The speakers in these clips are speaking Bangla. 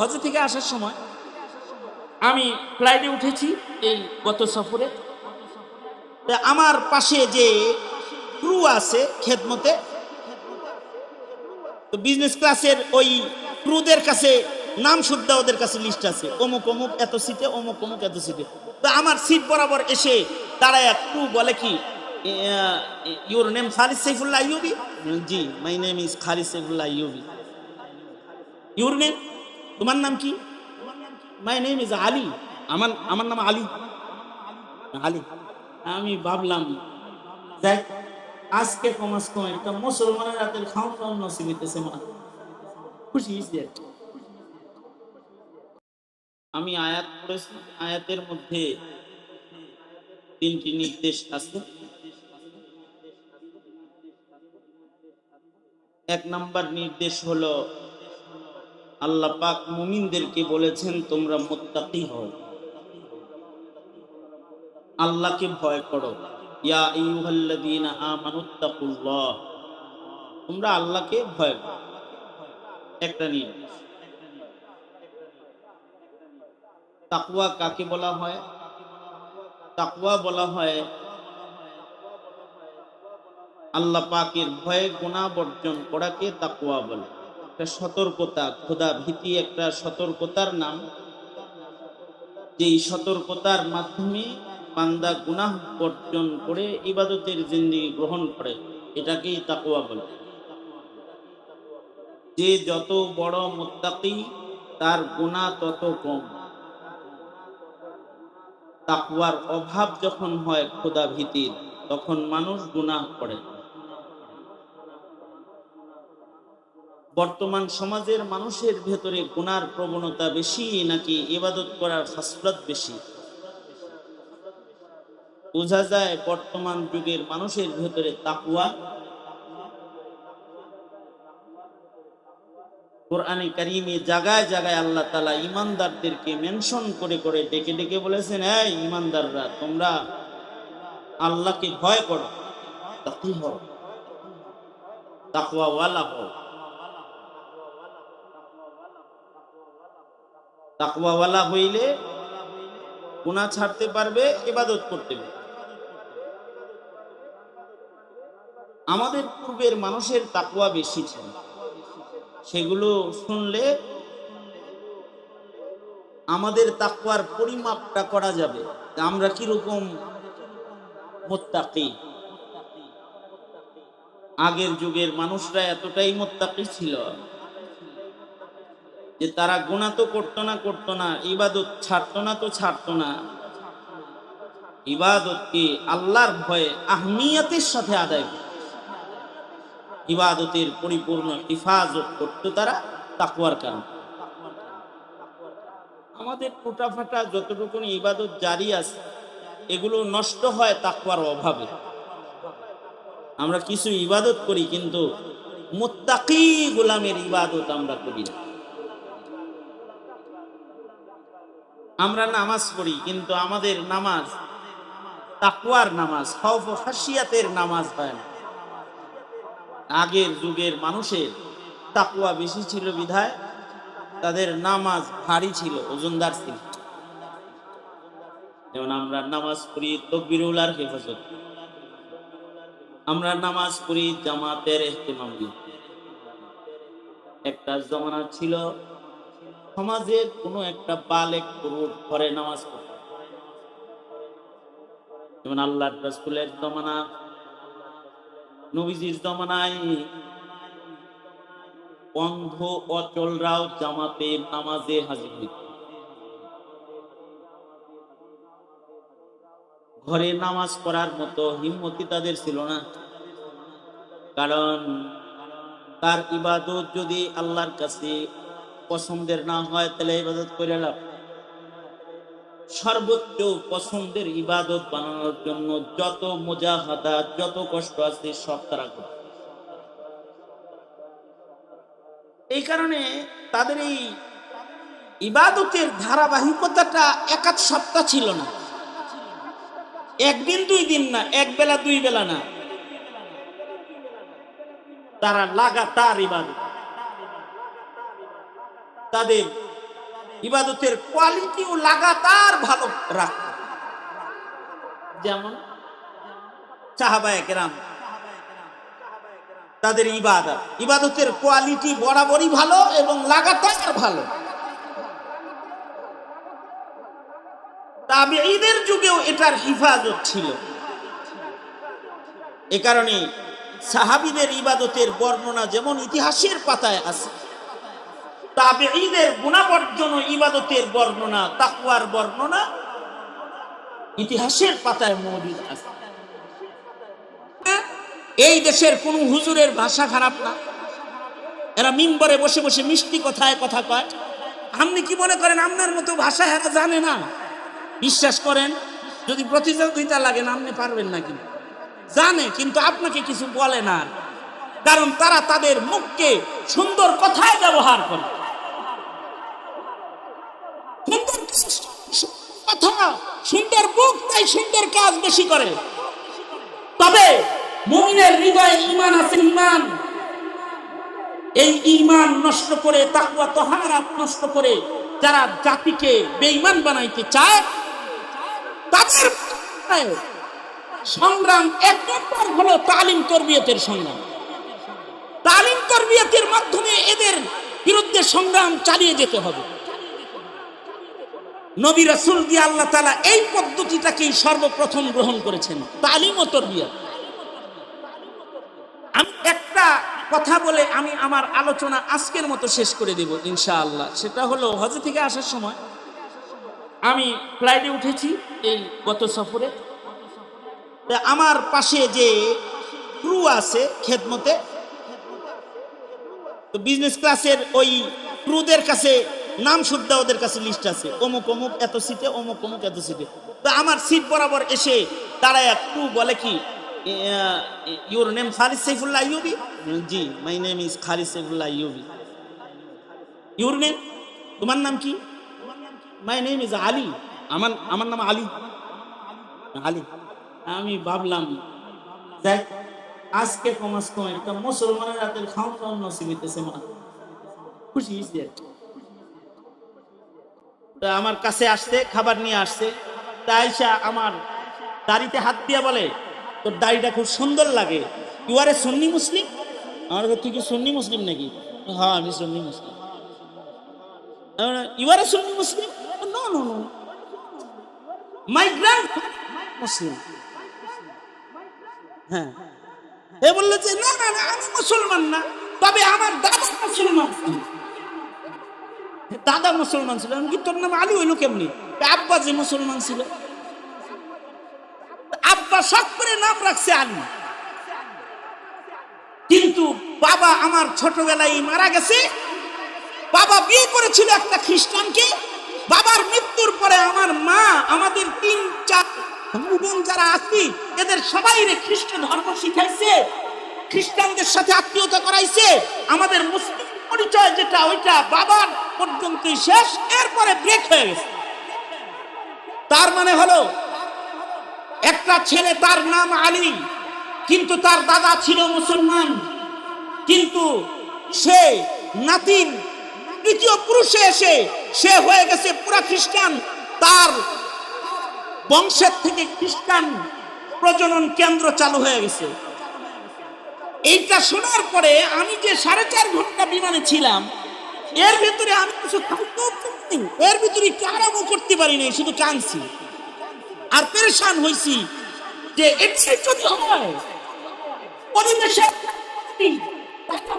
হজ থেকে আসার সময় আমি ফ্লাইটে উঠেছি এই গত সফরে। আমার পাশে যে ক্রু আছে খেদমতে, তো বিজনেস ক্লাসের ওই ক্রুদের কাছে নাম শুদ্ধা ওদের কাছে লিস্ট আছে, অমুক অমুক এত সিটে, অমুক অমুক এত সিটে। তো আমার সিট বরাবর এসে দাঁড়ায় ক্রু বলে কি, your name Khalid Saifullah Ayyubi? G, my name is Khalid Saifullah Ayyubi. Your name, তোমার নাম কি? My name is Ali. আমার আমার নাম আলী। আলী। আমি ভাবলাম দেখ, আজকে কমাস কম একটা মুসলমানের রাতের খাওয়া খাওয়া নসিব হইতেছে, মা খুশি হয়েছি। আমি আয়াত পড়েছি, আয়াতের মধ্যে তিনটি নির্দেশ আছে। এক নাম্বার নির্দেশ হলো আল্লাহ পাক মুমিনদেরকে বলেছেন তোমরা মুত্তাকি হও, আল্লাহকে ভয় করো। ইয়া আইয়ুহাল্লাযীনা আমানুত্তাকুল্লাহ, তোমরা আল্লাহকে ভয় করো, একটা নির্দেশ। তাকওয়া কাকে বলা হয়? তাকওয়া বলা হয় আল্লাহ পাকের ভয়ে গুনাহ বর্জন করাকে তাকওয়া বলে। একটা সতর্কতা, খোদা ভীতি একটা সতর্কতার নাম। যেই সতর্কতার মাধ্যমে বান্দা গুনাহ বর্জন করে ইবাদতের জিন্দেগি গ্রহণ করে, এটাকেই তাকওয়া বলে। যে যত বড় মুত্তাকি তার গুনাহ তত কম। তাকওয়ার অভাব যখন হয় খোদা ভীতির, তখন মানুষ গুনাহ করে। বর্তমান সমাজের মানুষের ভেতরে গুনার প্রবণতা বেশি নাকি ইবাদত করার খাসলত বেশি? বোঝা যায় বর্তমান যুগের মানুষের ভেতরে তাকওয়া। কোরআনে কারীমে জায়গায় জায়গায় আল্লাহ তাআলা ঈমানদারদেরকে মেনশন করে করে ডেকে ডেকে বলেছেন, এই ঈমানদাররা তোমরা আল্লাহকে ভয় করো, তাকী হও, তাকওয়াওয়ালা হও। তাকওয়াওয়ালা হইলে গুনাহ ছাড়তে পারবে, ইবাদত করতে পারবে। আমাদের পূর্বের মানুষের তাকওয়া বেশি ছিল, সেগুলো শুনলে আমাদের তাকওয়ার পরিমাপটা করা যাবে, আমরা কিরকম মুত্তাকি। আগের যুগের মানুষরা এতটাই মুত্তাকি ছিল যে তারা গুনাহ তো করতো না, ইবাদত ছাড়তো না, ইবাদতকে আল্লাহর ভয়ে আহমিয়তের সাথে আদায় করত, ইবাদতের পরিপূর্ণ হিফাজত করত তারা তাকওয়ার কারণে। আমাদের টুটাফাটা যতটুকু ইবাদত জারি আছে, এগুলো নষ্ট হয় তাকওয়ার অভাবে। আমরা কিছু ইবাদত করি কিন্তু মুত্তাকি গোলামের ইবাদত আমরা করি না। আমরা নামাজ পড়ি কিন্তু আমাদের নামাজ তাকওয়ার নামাজ, খাউফ ও খাশিয়াতের নামাজ হয় না। আগের যুগের মানুষের তাকওয়া বেশি ছিল বিধায় তাদের নামাজ ভারী ছিল, ওজনদার ছিল। যেমন আমরা নামাজ পড়ি তাকবীরুল আর হেফাজত, আমরা নামাজ পড়ি জামাতের ইহতিমাম দিয়ে। একটা জমানা ছিল সমাজের কোনো একটা বালেক পুরুষ ঘরে নামাজ পড়ত, যেমন আল্লাহর রাসূলের জমানা, নবীজির জমানায় অন্ধ অচলরাও জামাতে নামাজে হাজির হইত। ঘরে নামাজ পড়ার মতো হিম্মতি তাদের ছিল না, কারণ তার ইবাদত যদি আল্লাহর কাছে পছন্দের না হয় তাহলে ইবাদত করে লাভ। সর্বোচ্চ পছন্দের ইবাদত বানানোর জন্য যত মুজাহাদা, যত কষ্ট আছে সব তারা করে। এই কারণে তাদের এই ইবাদতের ধারাবাহিকতাটা এক আধ সপ্তাহ ছিল না, একদিন দুই দিন না, এক বেলা দুই বেলা না, তারা লাগাতার ইবাদত। তাদের ইবাদতের কোয়ালিটিও লাগাতার ভালো রাখত। যেমন সাহাবায়ে কেরাম, তাদের ইবাদতের কোয়ালিটি বরাবরই ভালো এবং লাগাতার ভালো। তাবেঈদের যুগেও এটার হিফাজত ছিল। এ কারণে সাহাবীদের ইবাদতের বর্ণনা যেমন ইতিহাসের পাতায় আছে, তাবেঈদের গুণাবর্জন ইবাদতের বর্ণনা, তাকওয়ার বর্ণনা ইতিহাসের পাতায় মওজুদ আছে। এই দেশের কোন হুজুরের ভাষা খারাপ না, এরা মিম্বরে বসে বসে মিষ্টি কথায় কথা কয়। আপনি কি মনে করেন আপনার মতো ভাষা এরা জানে না? বিশ্বাস করেন, যদি প্রতিযোগিতা লাগে না আপনি পারবেন না, কিন্তু জানে, কিন্তু আপনাকে কিছু বলে না, কারণ তারা তাদের মুখকে সুন্দর কথায় ব্যবহার করে। কথা সুন্দর মুখ, তাই সুন্দর কাজ বেশি করে। তবে মুমিনের হৃদয়ে ঈমান আছে, ঈমান, এই ঈমান নষ্ট করে, তাকওয়া তাহারাত নষ্ট করে যারা জাতিকে বেঈমান বানাইতে চায়, তাদের সংগ্রাম এক নম্বর হলো তালিম তরবিয়তের সংগ্রাম। তালিম তরবিয়তের মাধ্যমে এদের বিরুদ্ধে সংগ্রাম চালিয়ে যেতে হবে। নবী রাসূল দিয়ে আল্লাহ তাআলা এই পদ্ধতিটাকেই সর্বপ্রথম গ্রহণ করেছেন, তালিম ও তরবিয়ত। আমি একটা কথা বলে আমি আমার আলোচনা আজকের মতো শেষ করে দেব ইনশাআল্লাহ। সেটা হলো, হজ থেকে আসার সময় আমি ফ্লাইটে উঠেছি এই গত সফরে। আমার পাশে যে ক্রু আছে খেদমতে, তো বিজনেস ক্লাসের ওই ক্রুদের কাছে নাম শুদ্ধা ওদের কাছে লিস্ট আছে, অমুক অমুক এত সিটে, অমুক অমুক এত সিটে। তো আমার সিট বরাবর এসে দাঁড়ায় ক্রু বলে কি, your name Khalid Saifullah Ayyubi? G, my name is Khalid Saifullah Ayyubi. Your name, তোমার নাম কি? My name is Ali. আমার নাম আলী। আলী। আমি ভাবলাম দেখ, আজকে কমাস কম একটা মুসলমানের রাতের খাওয়া খাওয়ার নসিব হইতেছে, মা খুশি হয়েছে। আমার কাছে আসছে, খাবার নিয়ে আসছে। তাইসা আমার দাড়িতে হাত দিয়া বলে, তোর দাড়িটা খুব সুন্দর লাগে, ইউ আর এ সুন্নি মুসলিম? আমার তুই কি সুন্নি মুসলিম নাকি? হ্যাঁ, আমি সুন্নি মুসলিম। You are a Sunni Muslim? No no no, my grand Muslim. হ্যাঁ, এ বললো যে না না না, আমি মুসলমান না, তবে আমার দাদা মুসলমান ছিল। দাদা মুসলমান ছিল। আমি কি, তোর নাম আলী হইল কেমনি? আব্বা যে মুসলমান ছিল, আব্বা শখ করে নাম রাখছে আলী, কিন্তু বাবা আমার ছোটবেলায় মারা গেছে। বাবা বিয়ে করেছিল একটা খ্রিস্টানকে। বাবার মৃত্যুর পরে আমার মা আমাদের 3-4 বোন যারা আছি, এদের সবাই খ্রিস্টান ধর্ম শিখাইছে, খ্রিস্টানদের সাথে আত্মীয়তা করাইছে। আমাদের মুসলিম পরিচয় যেটা, ওইটা বাবার পর্যন্তই শেষ, এরপরে ব্রেক হয়ে গেছে। তার মানে হলো, একটা ছেলে তার নাম আলী, কিন্তু তার দাদা ছিল মুসলমান, কিন্তু সে নাতিন তৃতীয় পুরুষে এসে সে হয়ে গেছে পুরা খ্রিস্টান। তার বংশের থেকে খ্রিস্টান প্রজনন কেন্দ্র চালু হয়ে গেছে। এইটা শোনার পরে আমি যে 4.5 ঘন্টা বিমানে ছিলাম, এর ভিতরে আমি কিছু এর ভিতরে আরামও করতে পারিনি, শুধু কাঁদছি আর পেরেশান হয়েছি যে এটা যদি হয় পরিবেশে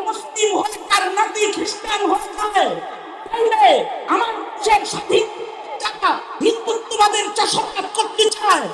মুসলিম হয়ে তার নাতি খ্রিস্টান হয়ে যাবে, তাহলে আমার স্বাধীন হিন্দুত্ববাদের চাষাবাদ করতে চায়,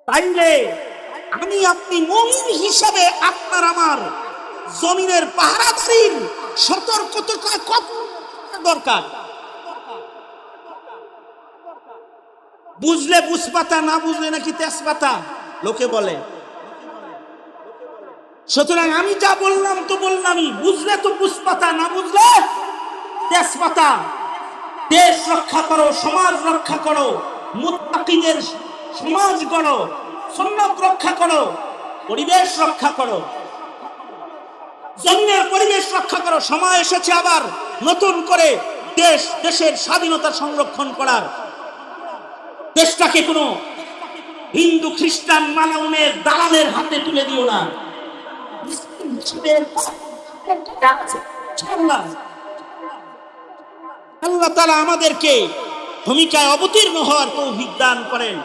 তাইলে আমি আপনি মুমিন হিসাবে আপনার আমার জমিনের পাহারাদারির সতর্কতা কত দরকার। বুঝলে বুঝপাতা, না বুঝলে নাকি তেজপাতা লোকে বলে। সুতরাং আমি যা বললাম তো বললামই, বুঝলে তো বুঝপাতা, না বুঝলে তেজপাতা। দেশ রক্ষা করো, সমাজ রক্ষা করো, মুত্তাকিদের সমাজ গড়ো, সুন্নাত রক্ষা করো, পরিবেশ রক্ষা করো, জমিনের পরিবেশ রক্ষা করো। সময় এসেছে আবার নতুন করে দেশের স্বাধীনতা সংরক্ষণ করার। দেশটাকে কোনো হিন্দু খ্রিস্টান মালাউনের দালালের হাতে তুলে দিও না। আল্লাহ তাআলা আমাদেরকে ভূমিকায় অবতীর্ণ হওয়ার তৌফিক দান করেন।